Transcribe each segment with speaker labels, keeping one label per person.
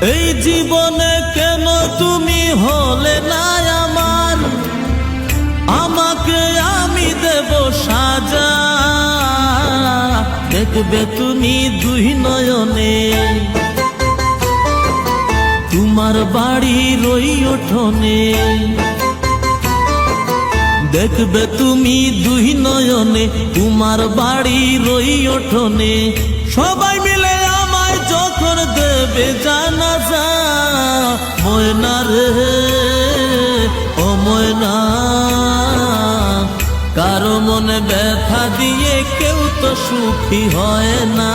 Speaker 1: এই জীবনে কেন তুমি হলে না আমার, আমাকে আমি দেব সাজা। দেখবে তুমি দুই নয়নে, তোমার বাড়ির ওই উঠোনে। দেখবে তুমি দুই নয়নে, তোমার বাড়ির ওই উঠোনে। সবাই মিলে আমায় যখন দেবে জানাজা, ময়না রে ও ময়না, কারো মনে ব্যথা দিয়ে কেউ তো সুখী হয় না।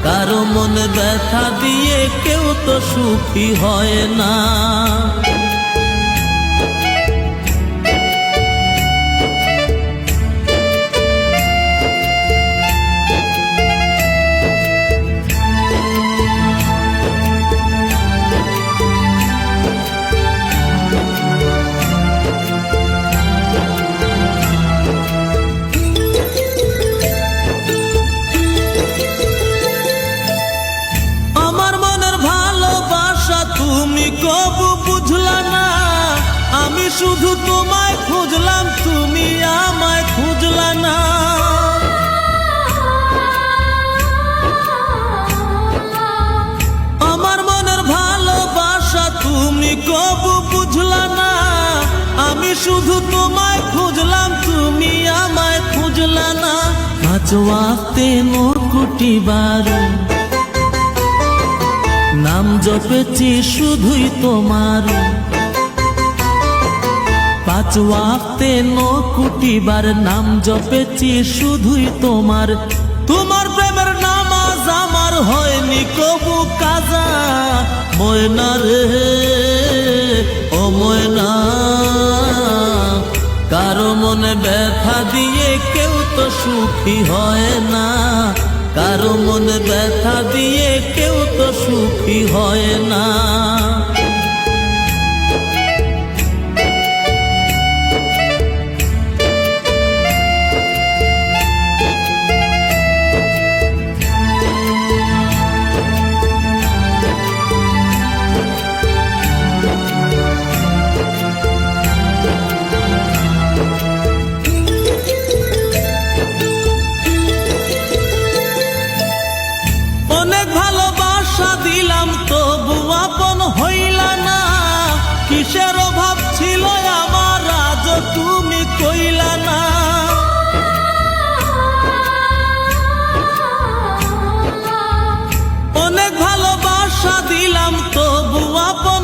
Speaker 1: কারো মনে ব্যথা দিয়ে কেউ তো সুখী হয় না। তুমি কবু বুঝলা না, আমি শুধু তোমায় খুঁজলাম, তুমি আমায় খুঁজলা না। আমার মনের ভালোবাসা তুমি কবু বুঝলা না, আমি শুধু তোমায় খুঁজলাম, তুমি আমায় খুঁজলা না। আজ ওয়াক্তে মোর কোটিবার নাম জপেছি শুধুই তোমার। পাঁচ ওয়াক্তে 9 কোটিবার নাম জপেছি শুধুই তোমার। তোমার প্রেমের নামাজ আমার হয়নি কবু কাজা। ময়না রে ও ময়না, কারো মনে ব্যথা দিয়ে কেউ তো সুখী হয় না। কারো মনে ব্যথা দিয়ে কেউ তো সুখী হয় না। অনেক ভালোবাসা দিলাম তবু আপন হইলা না। কিসের অভাব ছিল আমার আজ তুমি কইলা না। অনেক ভালোবাসা দিলাম তবু আপন